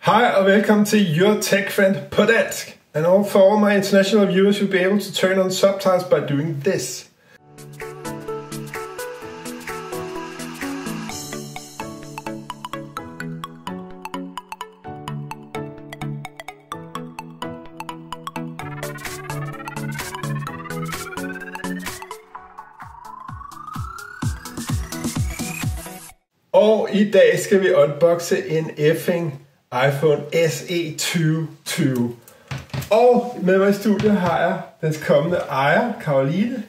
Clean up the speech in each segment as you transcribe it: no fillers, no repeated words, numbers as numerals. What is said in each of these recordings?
Hi og velkommen til Your Tech Friend på dansk. And all for all my international viewers, you'll be able to turn on subtitles by doing this. Og i dag skal vi unboxe en effing iPhone SE 2020. Og med mig i studiet har jeg dens kommende ejer, Caroline.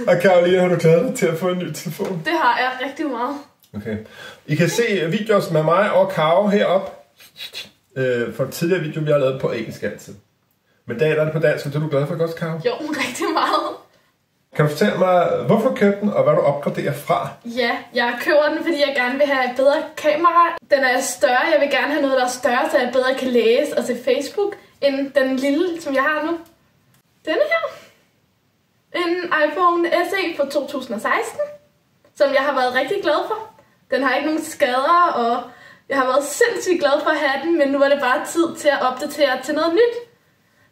Og Caroline, har du glædet dig til at få en ny telefon? Det har jeg rigtig meget. Okay. I kan se videoer med mig og Caro heroppe for en tidligere video, vi har lavet på engelsk altid. Men i dag er det på dansk, og det er du glad for, godt, Caro? Jo, rigtig meget. Kan du fortælle mig, hvorfor købte den, og hvad du opgraderer fra? Ja, jeg køber den, fordi jeg gerne vil have et bedre kamera. Den er større, jeg vil gerne have noget, der er større, så jeg bedre kan læse og se Facebook, end den lille, som jeg har nu. Denne her. En iPhone SE fra 2016, som jeg har været rigtig glad for. Den har ikke nogen skader, og jeg har været sindssygt glad for at have den, men nu er det bare tid til at opdatere til noget nyt.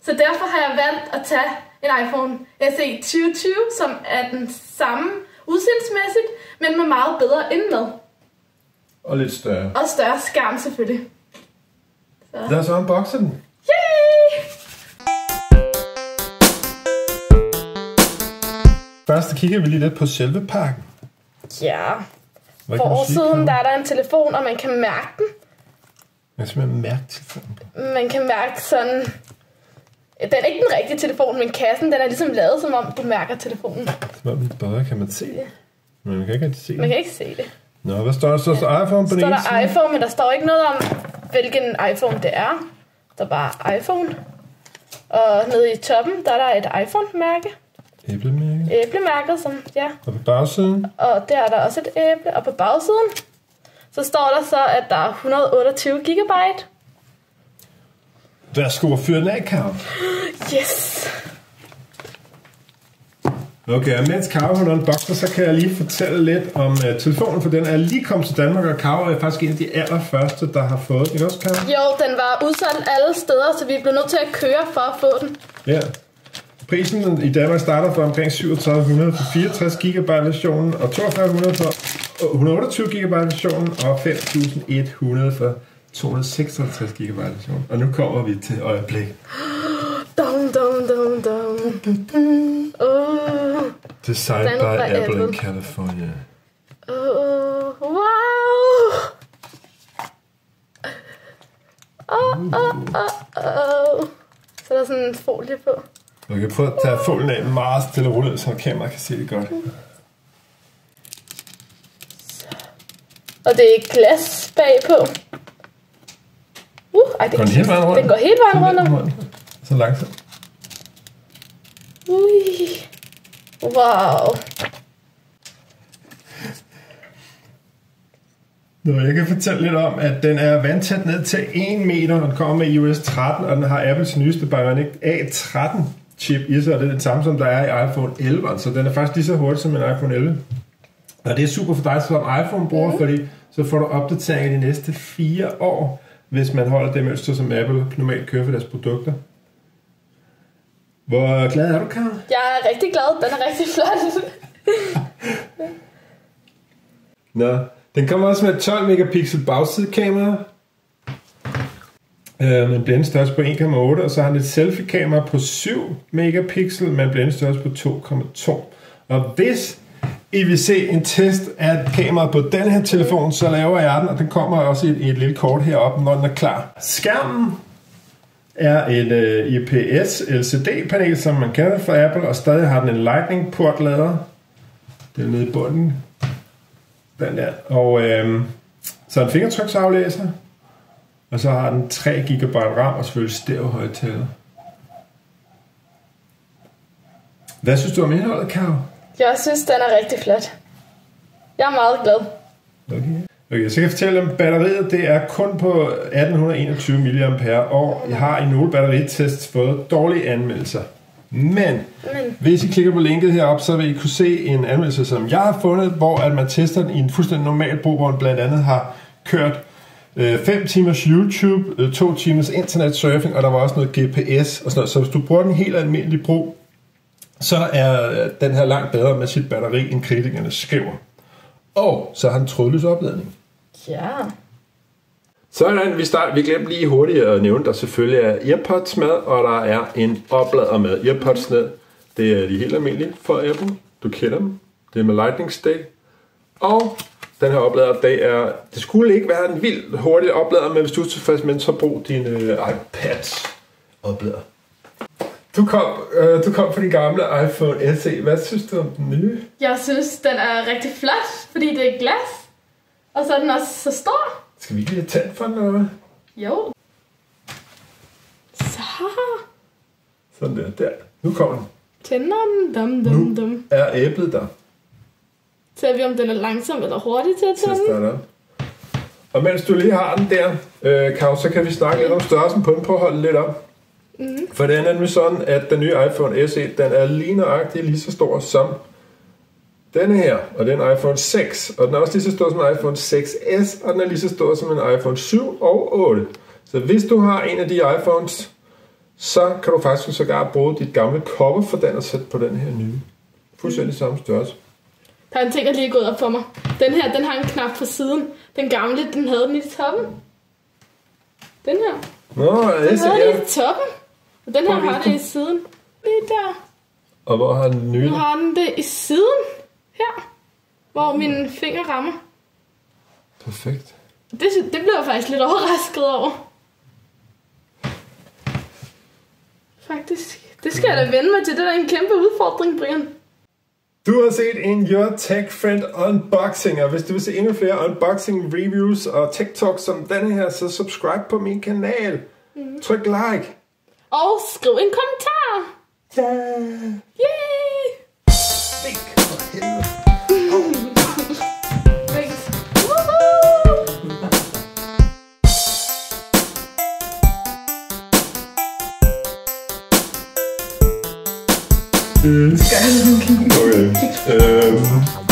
Så derfor har jeg valgt at tage en iPhone SE 2020, som er den samme udseendsmæssigt, men med meget bedre indmad. Og lidt større. Og større skærm selvfølgelig. Så. Lad os unboxe den. Yay! Først kigger vi lige lidt på selve pakken. Ja. Forsiden der er der en telefon, og man kan mærke den. Jeg skal mærke telefonen. Man kan mærke sådan... Den er ikke den rigtige telefon, men kassen den er ligesom lavet, som om du mærker telefonen. Som om den bare kan man se det. Men man kan ikke rigtig se det. Man kan ikke se det. Nå, hvad står der? Så iPhone på den ene side? Der står iPhone, men der står ikke noget om, hvilken iPhone det er. Der er bare iPhone. Og nede i toppen, der er der et iPhone-mærke. Æblemærke. Æblemærket, som, ja. Og på bagsiden? Og der er der også et æble. Og på bagsiden, så står der så, at der er 128 gigabyte. Værsgo at fyre den af, Caro. Yes! Okay, og mens Caro hun unboxer, så kan jeg lige fortælle lidt om telefonen, for den er lige kommet til Danmark, og Caro er faktisk en af de allerførste, der har fået den. Ikke også, Caro? Jo, den var udsolgt alle steder, så vi blev nødt til at køre for at få den. Ja. Prisen i Danmark starter for omkring 3700 for 64 GB versionen, og 4200 for 128 GB versionen, og 5100 for 256 GB versionen. Og nu kommer vi til øjeblik. Dum, dum, dum, dum. Designed by Apple in California. Wow! Så er der sådan en folie på. Du kan prøve at tage folien af meget stille og roligt, så kameraet kan se det godt. Og det er glas bagpå. Ej, det går den helt vejen rundt? Den går helt vejen rundt. Så langsomt. Ui. Wow. Nå, jeg kan fortælle lidt om, at den er vandtæt ned til 1 meter, og den kommer med iOS 13, og den har Apples nyeste Bionic A13 chip i sig, og det er det samme, som der er i iPhone 11, så den er faktisk lige så hurtig som en iPhone 11. Og det er super for dig som iPhone-bruger, fordi så får du opdateringer de næste 4 år, hvis man holder det mønster, som Apple normalt kører for deres produkter. Hvor glad er du, Karen? Jeg er rigtig glad. Den er rigtig flot. Nå, den kommer også med et 12 megapixel bagsidekamera. Med en blændestørrelse på 1,8, og så har den et selfie-kamera på 7 megapixel med en blændestørrelse på 2,2. Og hvis I vil se en test af kameraet på den her telefon, så laver jeg den, og den kommer også i et lille kort heroppe, når den er klar. Skærmen er et IPS LCD-panel, som man kender fra Apple, og stadig har den en Lightning-port-lader. Det er nede i bunden. Den der. Og så en fingertryksaflæser. Og så har den 3 GB RAM og selvfølgelig stereo-højttaler. Hvad synes du om indholdet, Caro? Jeg synes, den er rigtig flot. Jeg er meget glad. Okay, så kan jeg fortælle om batteriet. Det er kun på 1821 mAh, og jeg har i nogle batteritests fået dårlige anmeldelser. Men hvis I klikker på linket heroppe, så vil I kunne se en anmeldelse, som jeg har fundet, hvor at man tester den i en fuldstændig normal brug, hvor man blandt andet har kørt 5 timers YouTube, 2 timers internetsurfing, og der var også noget GPS og sådan noget. Så hvis du bruger den helt almindelig brug, så er den her langt bedre med sit batteri, end kritikerne skriver. Og så har den trådløs opladning. Ja. Sådan, vi glemte lige hurtigt at nævne, der selvfølgelig er AirPods med, og der er en oplader med. AirPods ned, det er de helt almindelige for Apple. Du kender dem. Det er med Lightning Stick. Og den her oplader, det skulle ikke være en vild hurtig oplader, men hvis du er tilfreds med, så brug din iPads oplader. Du kom fra din gamle iPhone SE. Hvad synes du om den nye? Jeg synes, den er rigtig flot, fordi det er glas. Og så er den også så stor. Skal vi ikke lige have tændt for den, eller hvad? Jo. Så. Sådan der. Nu kommer den. Tænder den. Dum. Er æblet der. Ser vi, om den er langsom eller hurtig til at tænde. Og mens du lige har den der, Kav, så kan vi snakke lidt om størrelsen på den. Prøv at holde lidt op. Mm. For det er nemlig sådan, at den nye iPhone SE, den er lige nøjagtigt lige så stor som denne her. Og det er en iPhone 6. Og den er også lige så stor som en iPhone 6S. Og den er lige så stor som en iPhone 7 og 8. Så hvis du har en af de iPhones, så kan du faktisk sågar bruge dit gamle cover for den og sætte på den her nye. Fuldstændig samme størrelse. Der er en ting, der lige er gået op for mig. Den her, den har en knap på siden. Den gamle, den havde den i toppen. Den her. Nå, den havde den i toppen. Og den her har det i siden. Lige der. Og hvor har den nye? Nu har den det i siden. Her. Hvor mine fingre rammer. Perfekt. Det blev jeg faktisk lidt overrasket over. Faktisk. Det skal jeg da vende mig til. Det er en kæmpe udfordring, Brian. Du har set en Your Tech Friend unboxing, og hvis du vil se endnu flere unboxing reviews og TikToks som denne her, så subscribe på min kanal. Tryk like. Og skriv en kommentar. Ja. Yay! Stik for helvede. Okay.